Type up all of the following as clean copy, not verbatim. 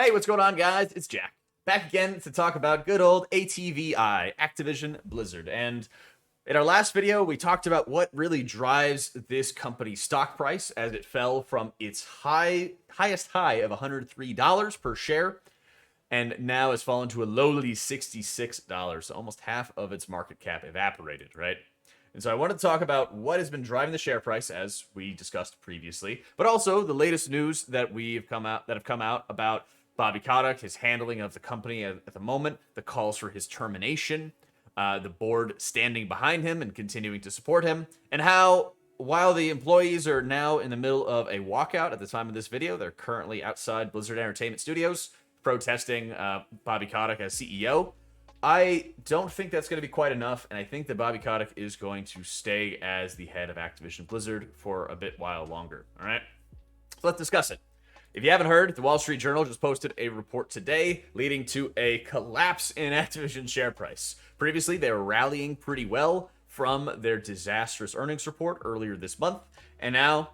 Hey, what's going on, guys? It's Jack. Back again to talk about good old ATVI, Activision Blizzard. And in our last video, we talked about what really drives this company's stock price as it fell from its highest high of $103 per share and now has fallen to a lowly $66. So almost half of its market cap evaporated, right? And so I want to talk about what has been driving the share price, as we discussed previously, but also the latest news that have come out about Bobby Kotick, his handling of the company at the moment, the calls for his termination, the board standing behind him and continuing to support him, and how while the employees are now in the middle of a walkout at the time of this video, they're currently outside Blizzard Entertainment Studios protesting Bobby Kotick as CEO. I don't think that's going to be quite enough, and I think that Bobby Kotick is going to stay as the head of Activision Blizzard for a bit while longer. All right, so let's discuss it. If you haven't heard, the Wall Street Journal just posted a report today leading to a collapse in Activision's share price. Previously, they were rallying pretty well from their disastrous earnings report earlier this month, and now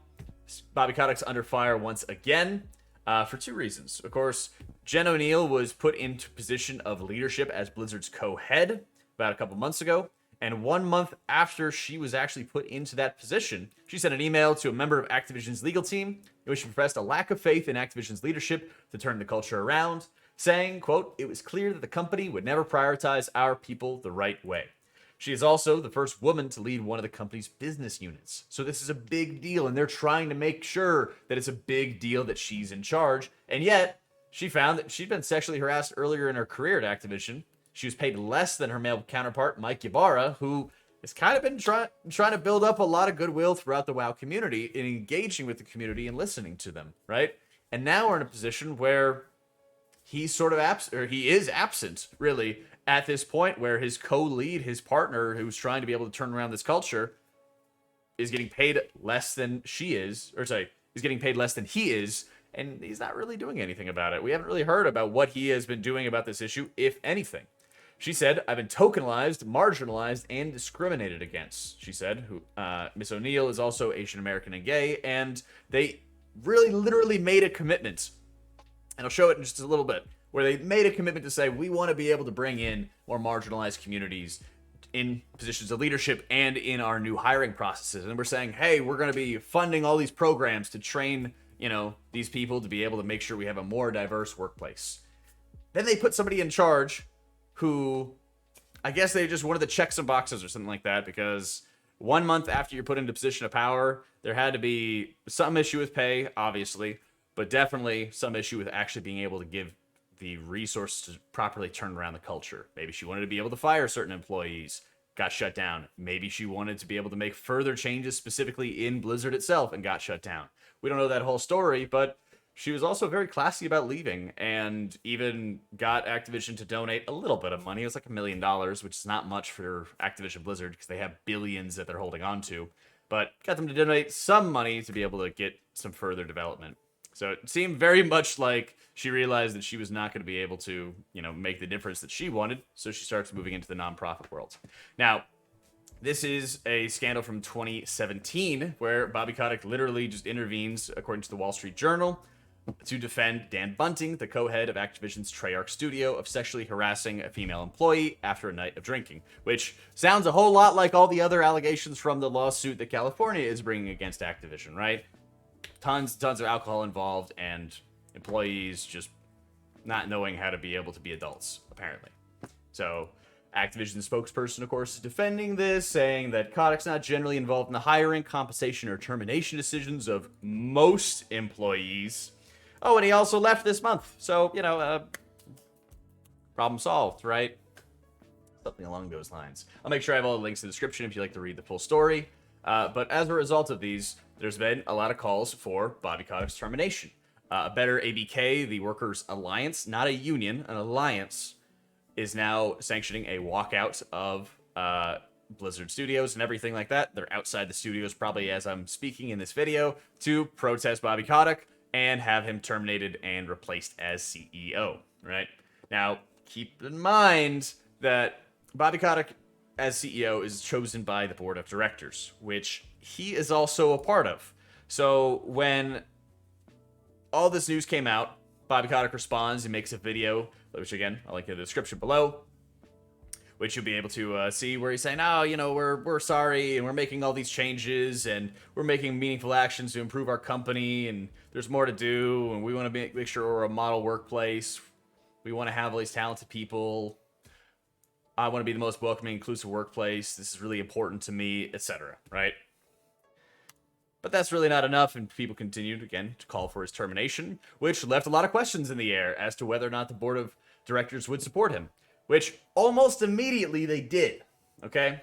Bobby Kotick's under fire once again. For two reasons. Of course, Jen Oneal was put into position of leadership as Blizzard's co-head about a couple months ago. And 1 month after she was actually put into that position, she sent an email to a member of Activision's legal team in which she professed a lack of faith in Activision's leadership to turn the culture around, saying, quote, "It was clear that the company would never prioritize our people the right way." She is also the first woman to lead one of the company's business units. So this is a big deal, and they're trying to make sure that it's a big deal that she's in charge. And yet, she found that she'd been sexually harassed earlier in her career at Activision. She was paid less than her male counterpart, Mike Ybarra, who has kind of been trying to build up a lot of goodwill throughout the WoW community in engaging with the community and listening to them, right? And now we're in a position where he's sort of he is absent, really, at this point where his co-lead, his partner, who's trying to be able to turn around this culture, is getting paid less than she is, is getting paid less than he is, and he's not really doing anything about it. We haven't really heard about what he has been doing about this issue, if anything. She said, "I've been tokenized, marginalized, and discriminated against," she said. Miss Oneal is also Asian American and gay, and they really literally made a commitment, and I'll show it in just a little bit, where they made a commitment to say, we want to be able to bring in more marginalized communities in positions of leadership and in our new hiring processes. And we're saying, hey, we're going to be funding all these programs to train, these people to be able to make sure we have a more diverse workplace. Then they put somebody in charge who, I guess they just wanted to check some boxes or something like that, because 1 month after you're put into a position of power, there had to be some issue with pay, obviously, but definitely some issue with actually being able to give the resources to properly turn around the culture. Maybe she wanted to be able to fire certain employees, got shut down. Maybe she wanted to be able to make further changes specifically in Blizzard itself and got shut down. We don't know that whole story, but she was also very classy about leaving and even got Activision to donate a little bit of money. It was like $1 million, which is not much for Activision Blizzard because they have billions that they're holding on to, but got them to donate some money to be able to get some further development. So it seemed very much like she realized that she was not going to be able to, make the difference that she wanted. So she starts moving into the nonprofit world. Now, this is a scandal from 2017 where Bobby Kotick literally just intervenes, according to the Wall Street Journal, to defend Dan Bunting, the co-head of Activision's Treyarch studio, of sexually harassing a female employee after a night of drinking, which sounds a whole lot like all the other allegations from the lawsuit that California is bringing against Activision, right? Tons of alcohol involved and employees just not knowing how to be able to be adults, apparently. So Activision's spokesperson, of course, is defending this, saying that Kotick's not generally involved in the hiring, compensation, or termination decisions of most employees. Oh, and he also left this month. So, problem solved, right? Something along those lines. I'll make sure I have all the links in the description if you'd like to read the full story. But as a result of these, there's been a lot of calls for Bobby Kotick's termination. A Better ABK, the Workers' Alliance, not a union, an alliance, is now sanctioning a walkout of Blizzard Studios and everything like that. They're outside the studios probably as I'm speaking in this video to protest Bobby Kotick and have him terminated and replaced as CEO, right? Now, keep in mind that Bobby Kotick as CEO is chosen by the board of directors, which he is also a part of. So when all this news came out, Bobby Kotick responds and makes a video, which again, I'll link in the description below, which you'll be able to see where he's saying, oh, you know, we're sorry, and we're making all these changes, and we're making meaningful actions to improve our company, and there's more to do, and we want to make sure we're a model workplace. We want to have all these talented people. I want to be the most welcoming, inclusive workplace. This is really important to me, etc., right? But that's really not enough, and people continued, again, to call for his termination, which left a lot of questions in the air as to whether or not the board of directors would support him, which almost immediately they did, okay?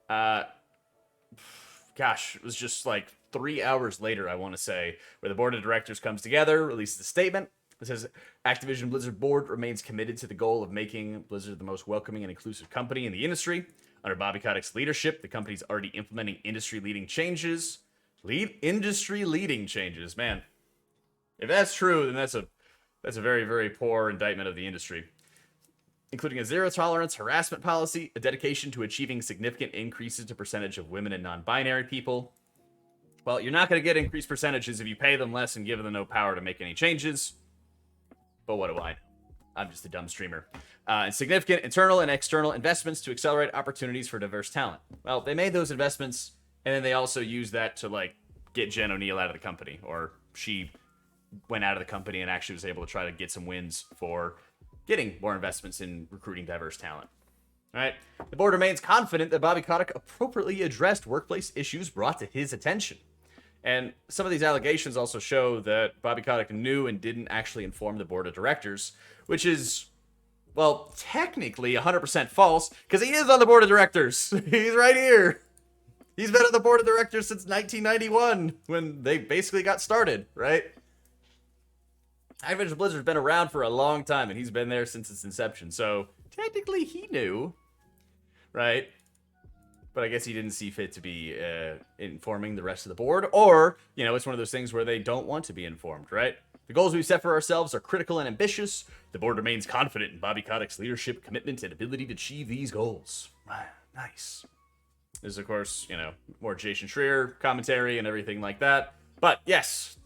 Gosh, it was just like 3 hours later, I want to say, where the board of directors comes together, releases a statement. It says, Activision Blizzard board remains committed to the goal of making Blizzard the most welcoming and inclusive company in the industry. Under Bobby Kotick's leadership, the company's already implementing industry-leading changes. Industry-leading changes, man. If that's true, then that's a very, very poor indictment of the industry. Including a zero-tolerance harassment policy, a dedication to achieving significant increases to percentage of women and non-binary people. Well, you're not going to get increased percentages if you pay them less and give them no power to make any changes. But what do I know? I'm just a dumb streamer. And significant internal and external investments to accelerate opportunities for diverse talent. Well, they made those investments, and then they also used that to, like, get Jen Oneal out of the company. Or she went out of the company and actually was able to try to get some wins for getting more investments in recruiting diverse talent. All right. The board remains confident that Bobby Kotick appropriately addressed workplace issues brought to his attention. And some of these allegations also show that Bobby Kotick knew and didn't actually inform the board of directors, which is, well, technically 100% false, because he is on the board of directors. He's right here. He's been on the board of directors since 1991, when they basically got started, right? Activision Blizzard's been around for a long time, and he's been there since its inception, so technically he knew, right? But I guess he didn't see fit to be informing the rest of the board, or, you know, it's one of those things where they don't want to be informed, right? The goals we've set for ourselves are critical and ambitious. The board remains confident in Bobby Kotick's leadership, commitment, and ability to achieve these goals. Nice. There's, of course, you know, more Jason Schreier commentary and everything like that. But, yes,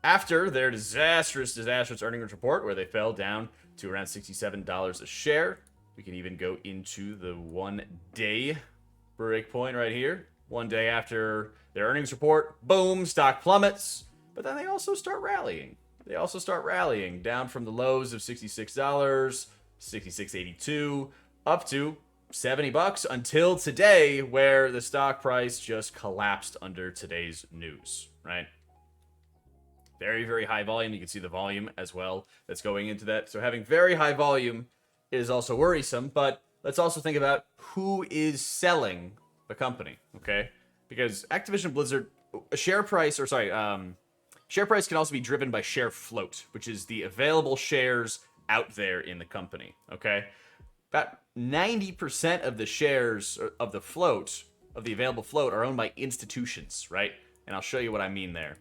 after their disastrous earnings report, where they fell down to around $67 a share, we can even go into the one-day break point right here. One day after their earnings report, boom, stock plummets. But then they also start rallying. They also start rallying down from the lows of $66, $66.82, up to $70 until today, where the stock price just collapsed under today's news, right? Very, very high volume. You can see the volume as well that's going into that. So having very high volume is also worrisome, but let's also think about who is selling the company, okay? Because Activision Blizzard, share price can also be driven by share float, which is the available shares out there in the company, okay? About 90% of the shares of the float, of the available float, are owned by institutions, right? And I'll show you what I mean there.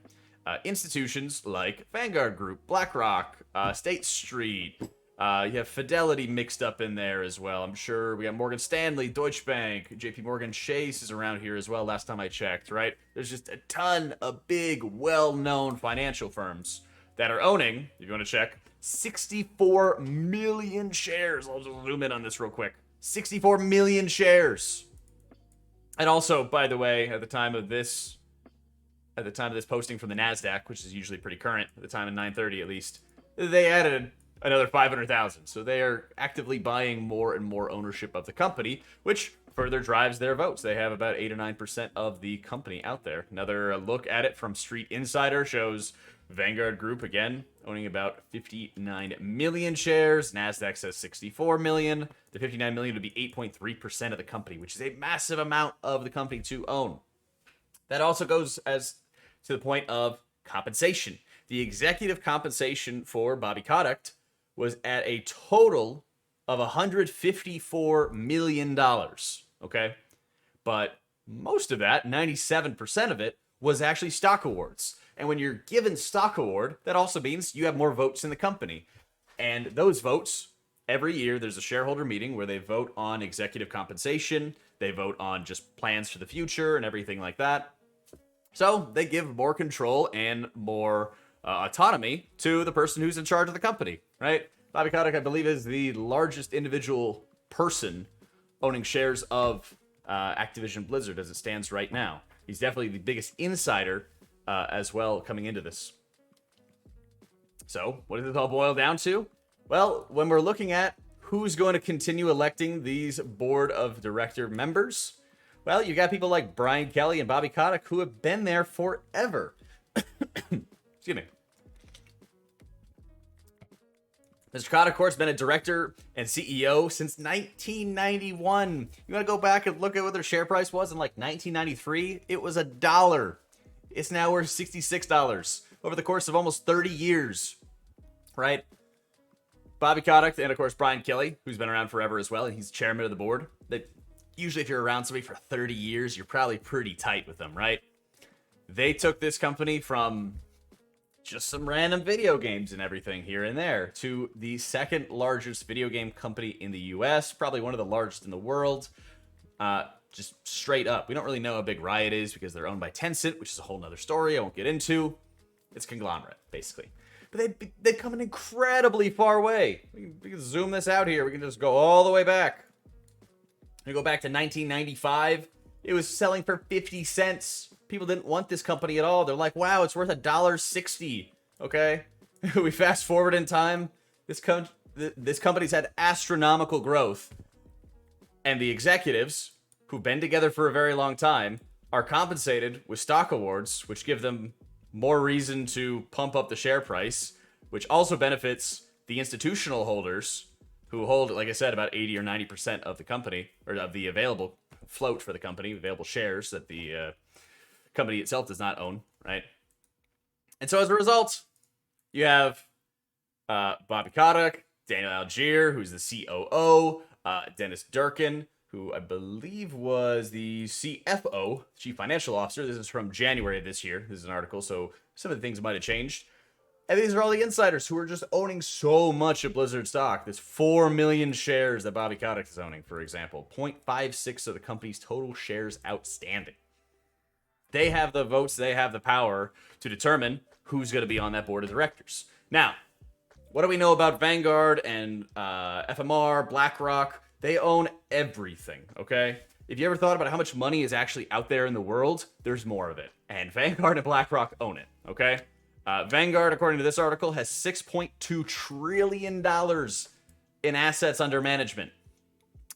Institutions like Vanguard Group, BlackRock, State Street. You have Fidelity mixed up in there as well. I'm sure we got Morgan Stanley, Deutsche Bank, JP Morgan Chase is around here as well last time I checked, right? There's just a ton of big, well-known financial firms that are owning, if you want to check, 64 million shares. I'll just zoom in on this real quick. 64 million shares. And also, by the way, at the time of this posting from the NASDAQ, which is usually pretty current, at the time of 9:30 at least, they added another 500,000. So they are actively buying more and more ownership of the company, which further drives their votes. They have about 8 or 9% of the company out there. Another look at it from Street Insider shows Vanguard Group, again, owning about 59 million shares. NASDAQ says 64 million. The 59 million would be 8.3% of the company, which is a massive amount of the company to own. That also goes as to the point of compensation. The executive compensation for Bobby Kotick was at a total of $154 million, okay? But most of that, 97% of it, was actually stock awards. And when you're given stock award, that also means you have more votes in the company. And those votes, every year, there's a shareholder meeting where they vote on executive compensation, they vote on just plans for the future and everything like that. So they give more control and more autonomy to the person who's in charge of the company, right? Bobby Kotick, I believe, is the largest individual person owning shares of Activision Blizzard as it stands right now. He's definitely the biggest insider as well coming into this. So, what does this all boil down to? Well, when we're looking at who's going to continue electing these board of director members, well, you got people like Brian Kelly and Bobby Kotick who have been there forever. Excuse me. Mr. Kotick, of course, been a director and CEO since 1991. You want to go back and look at what their share price was in like 1993? It was $1. It's now worth $66 over the course of almost 30 years, right? Bobby Kotick and, of course, Brian Kelly, who's been around forever as well, and he's chairman of the board. Usually, if you're around somebody for 30 years, you're probably pretty tight with them, right? They took this company from just some random video games and everything here and there to the second largest video game company in the US, probably one of the largest in the world. Just straight up. We don't really know how big Riot is because they're owned by Tencent, which is a whole nother story I won't get into. It's a conglomerate, basically. But they've come an incredibly far way. We can zoom this out here. We can just go all the way back. We go back to 1995. It was selling for 50 cents. People didn't want this company at all. They're like, wow, it's worth $1.60. Okay? We fast forward in time. This company's had astronomical growth. And the executives, who've been together for a very long time, are compensated with stock awards, which give them more reason to pump up the share price, which also benefits the institutional holders who hold, like I said, about 80 or 90% of the company, or of the available float for the company, available shares that the company itself does not own, right? And so as a result, you have Bobby Kotick, Daniel Algier, who's the COO, Dennis Durkin, who I believe was the CFO, Chief Financial Officer. This is from January of this year. This is an article, so some of the things might have changed. And these are all the insiders who are just owning so much of Blizzard stock. There's 4 million shares that Bobby Kotick is owning, for example. 0.56 of the company's total shares outstanding. They have the votes, they have the power to determine who's going to be on that board of directors. Now, what do we know about Vanguard and FMR, BlackRock? They own everything, okay? If you ever thought about how much money is actually out there in the world, there's more of it. And Vanguard and BlackRock own it, okay? Vanguard, according to this article, has $6.2 trillion in assets under management.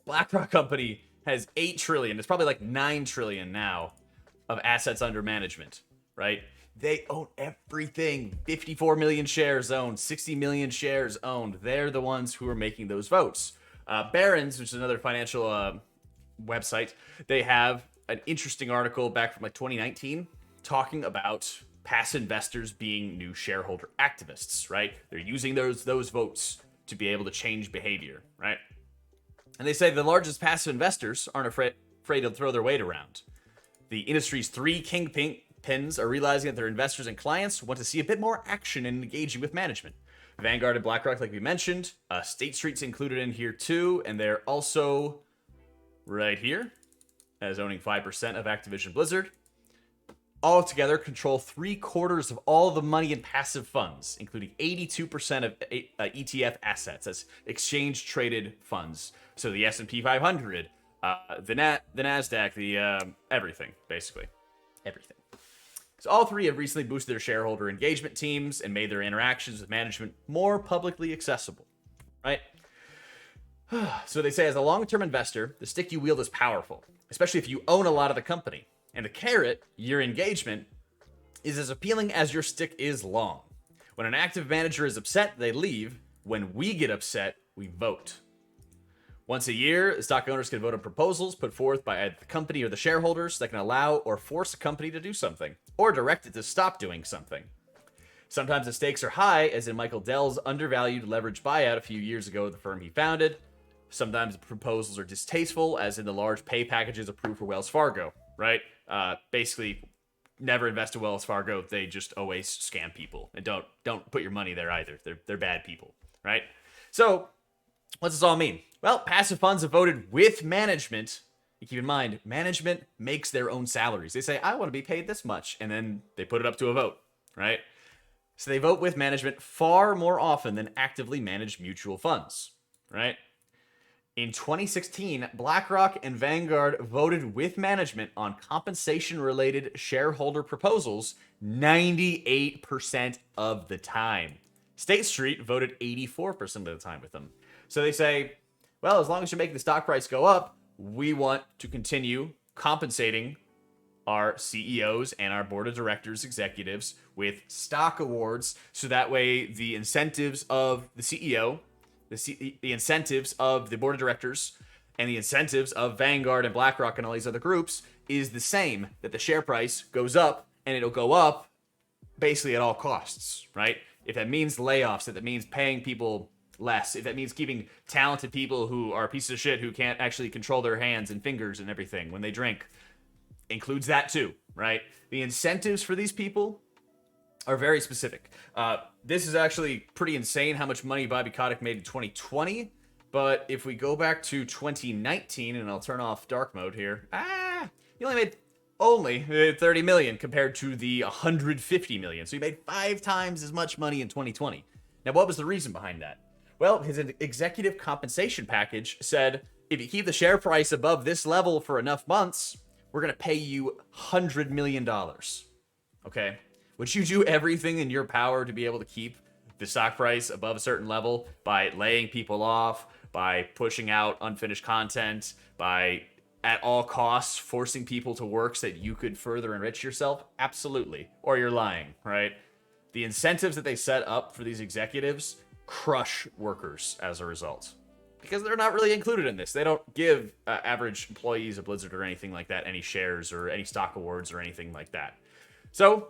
BlackRock company has $8 trillion. It's probably like $9 trillion now of assets under management, right? They own everything. 54 million shares owned, 60 million shares owned. They're the ones who are making those votes. Barron's, which is another financial website, they have an interesting article back from like 2019 talking about past investors being new shareholder activists, right? They're using those votes to be able to change behavior, right? And they say the largest passive investors aren't afraid to throw their weight around. The industry's 3 kingpins are realizing that their investors and clients want to see a bit more action in engaging with management. Vanguard and BlackRock, like we mentioned. State Street's included in here too, and they're also right here as owning 5% of Activision Blizzard. All together control 3/4 of all the money in passive funds, including 82% of ETF assets. That's exchange-traded funds. So the S&P 500, the NASDAQ, the everything, basically. Everything. So all three have recently boosted their shareholder engagement teams and made their interactions with management more publicly accessible, right? So they say, as a long-term investor, the stick you wield is powerful, especially if you own a lot of the company. And the carrot, your engagement, is as appealing as your stick is long. When an active manager is upset, they leave. When we get upset, we vote. Once a year, stock owners can vote on proposals put forth by either the company or the shareholders that can allow or force a company to do something, or direct it to stop doing something. Sometimes the stakes are high, as in Michael Dell's undervalued leveraged buyout a few years ago of the firm he founded. Sometimes the proposals are distasteful, as in the large pay packages approved for Wells Fargo, right? Basically, never invest in Wells Fargo. They just always scam people. And don't put your money there either. They're bad people, right? So, what's this all mean? Well, passive funds have voted with management. You keep in mind, management makes their own salaries. They say, I want to be paid this much. And then they put it up to a vote, right? So they vote with management far more often than actively managed mutual funds, right? In 2016, BlackRock and Vanguard voted with management on compensation-related shareholder proposals 98% of the time. State Street voted 84% of the time with them. So they say, well, as long as you're making the stock price go up, we want to continue compensating our CEOs and our board of directors executives with stock awards, so that way the incentives of the CEO, the incentives of the board of directors, and the incentives of Vanguard and BlackRock and all these other groups is the same, that the share price goes up, and it'll go up basically at all costs, right? If that means layoffs, if that means paying people less, if that means keeping talented people who are pieces of shit who can't actually control their hands and fingers and everything when they drink, includes that too, right? The incentives for these people are very specific. This is actually pretty insane how much money Bobby Kotick made in 2020. But if we go back to 2019, and I'll turn off dark mode here, he only made 30 million compared to the 150 million. So he made 5 times as much money in 2020. Now, what was the reason behind that? Well, his executive compensation package said, if you keep the share price above this level for enough months, we're going to pay you $100 million. Okay? Would you do everything in your power to be able to keep the stock price above a certain level by laying people off, by pushing out unfinished content, by at all costs forcing people to work so that you could further enrich yourself? Absolutely. Or you're lying, right? The incentives that they set up for these executives crush workers as a result, because they're not really included in this. They don't give average employees of Blizzard or anything like that any shares or any stock awards or anything like that. So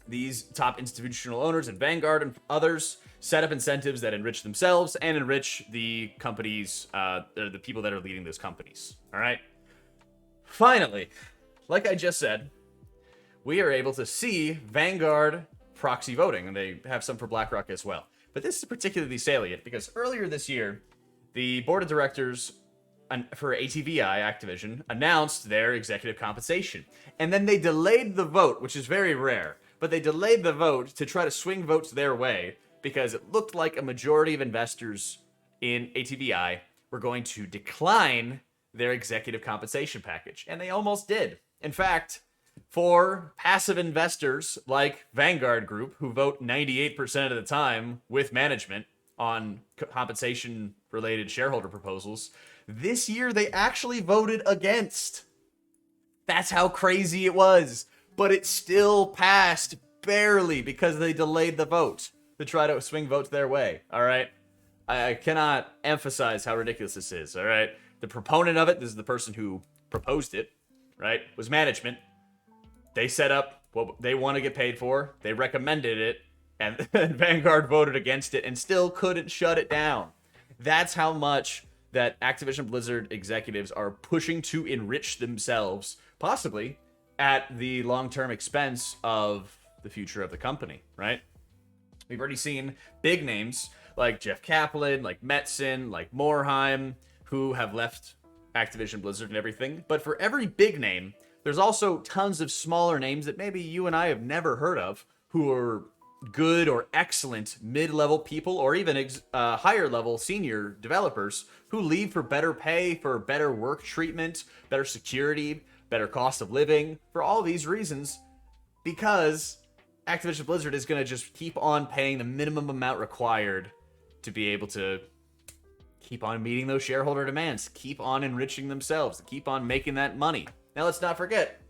these top institutional owners and Vanguard and others set up incentives that enrich themselves and enrich the companies, or the people that are leading those companies. All right. Finally, like I just said, we are able to see Vanguard proxy voting, and they have some for BlackRock as well. But this is particularly salient because earlier this year, the board of directors for ATVI, Activision, announced their executive compensation. And then they delayed the vote, which is very rare. But they delayed the vote to try to swing votes their way because it looked like a majority of investors in ATVI were going to decline their executive compensation package. And they almost did. In fact, for passive investors like Vanguard Group, who vote 98% of the time with management on compensation-related shareholder proposals, this year they actually voted against. That's how crazy it was. But it still passed barely because they delayed the vote to try to swing votes their way, all right? I cannot emphasize how ridiculous this is, all right? The proponent of it, this is the person who proposed it, right, was management. They set up what they want to get paid for. They recommended it, and Vanguard voted against it and still couldn't shut it down. That's how much that Activision Blizzard executives are pushing to enrich themselves, possibly at the long-term expense of the future of the company, right? We've already seen big names like Jeff Kaplan, like Metzen, like Morheim, who have left Activision Blizzard and everything. But for every big name, there's also tons of smaller names that maybe you and I have never heard of, who are good or excellent mid-level people, or even higher-level senior developers who leave for better pay, for better work treatment, better security, better cost of living, for all these reasons, because Activision Blizzard is going to just keep on paying the minimum amount required to be able to keep on meeting those shareholder demands, keep on enriching themselves, keep on making that money. Now, let's not forget,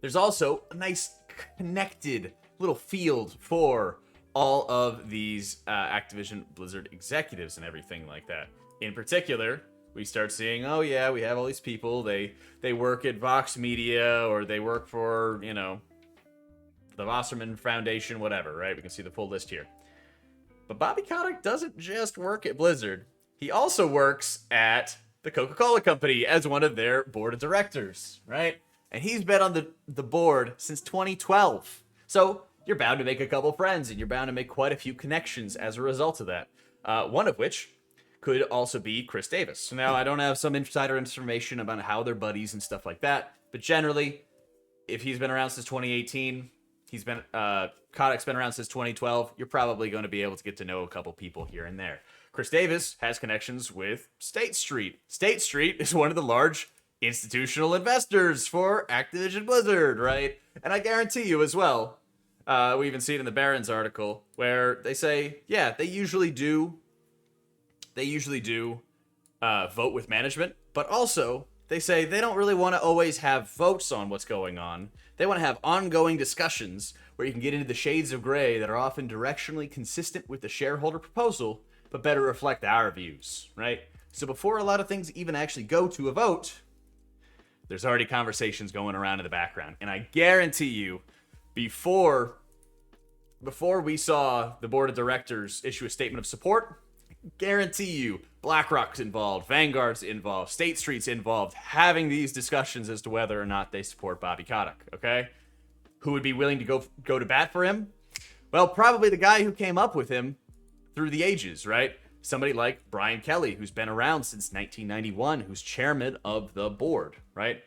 there's also a nice connected little field for all of these Activision Blizzard executives and everything like that. In particular, we start seeing, oh yeah, we have all these people, they work at Vox Media, or they work for, you know, the Wasserman Foundation, whatever, right? We can see the full list here. But Bobby Kotick doesn't just work at Blizzard. He also works at the Coca-Cola Company as one of their board of directors, right? And he's been on the board since 2012. So you're bound to make a couple friends, and you're bound to make quite a few connections as a result of that. One of which could also be Chris Davis. Now, I don't have some insider information about how they're buddies and stuff like that, but generally, if he's been around since 2018, He's been Kotick's been around since 2012. You're probably going to be able to get to know a couple people here and there. Chris Davis has connections with State Street. State Street is one of the large institutional investors for Activision Blizzard, right? And I guarantee you as well, we even see it in the Barron's article where they say, yeah, they usually do vote with management, but also they say they don't really want to always have votes on what's going on. They want to have ongoing discussions where you can get into the shades of gray that are often directionally consistent with the shareholder proposal, but better reflect our views, right? So before a lot of things even actually go to a vote, there's already conversations going around in the background. And I guarantee you, before we saw the board of directors issue a statement of support, guarantee you BlackRock's involved, Vanguard's involved, State Street's involved, having these discussions as to whether or not they support Bobby Kotick, okay? Who would be willing to go to bat for him? Well, probably the guy who came up with him through the ages, right? Somebody like Brian Kelly, who's been around since 1991, who's chairman of the board, right?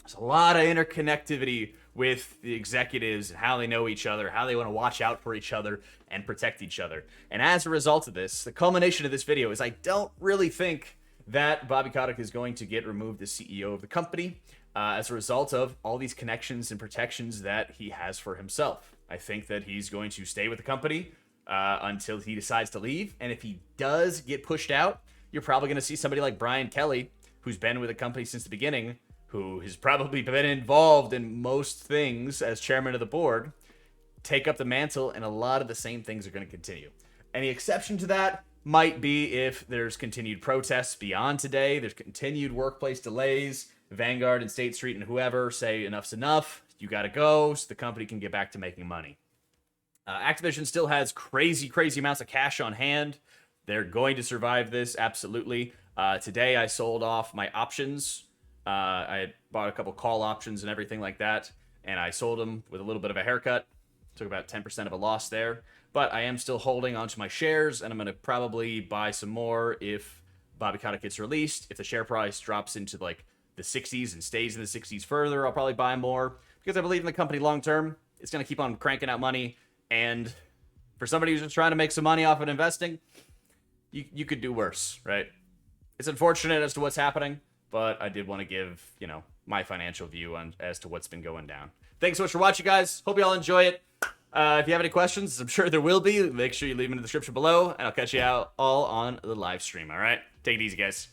There's a lot of interconnectivity with the executives and how they know each other, how they want to watch out for each other and protect each other. And as a result of this, the culmination of this video is I don't really think that Bobby Kotick is going to get removed as CEO of the company as a result of all these connections and protections that he has for himself. I think that he's going to stay with the company until he decides to leave. And if he does get pushed out, you're probably going to see somebody like Brian Kelly, who's been with the company since the beginning, who has probably been involved in most things as chairman of the board, take up the mantle, and a lot of the same things are going to continue. And the exception to that might be if there's continued protests beyond today, there's continued workplace delays, Vanguard and State Street and whoever say enough's enough, you got to go, so the company can get back to making money. Activision still has crazy amounts of cash on hand. They're going to survive this, absolutely. Today I sold off my options. I had bought a couple call options and everything like that, and I sold them with a little bit of a haircut. Took about 10% of a loss there, but I am still holding onto my shares, and I'm going to probably buy some more if Bobby Kotick gets released. If the share price drops into like the 60s and stays in the 60s further, I'll probably buy more because I believe in the company long term. It's going to keep on cranking out money, and for somebody who's just trying to make some money off of investing, you could do worse, right? It's unfortunate as to what's happening, but I did want to give, my financial view on as to what's been going down. Thanks so much for watching, guys. Hope you all enjoy it. If you have any questions, I'm sure there will be. Make sure you leave them in the description below, and I'll catch you out all on the live stream, all right? Take it easy, guys.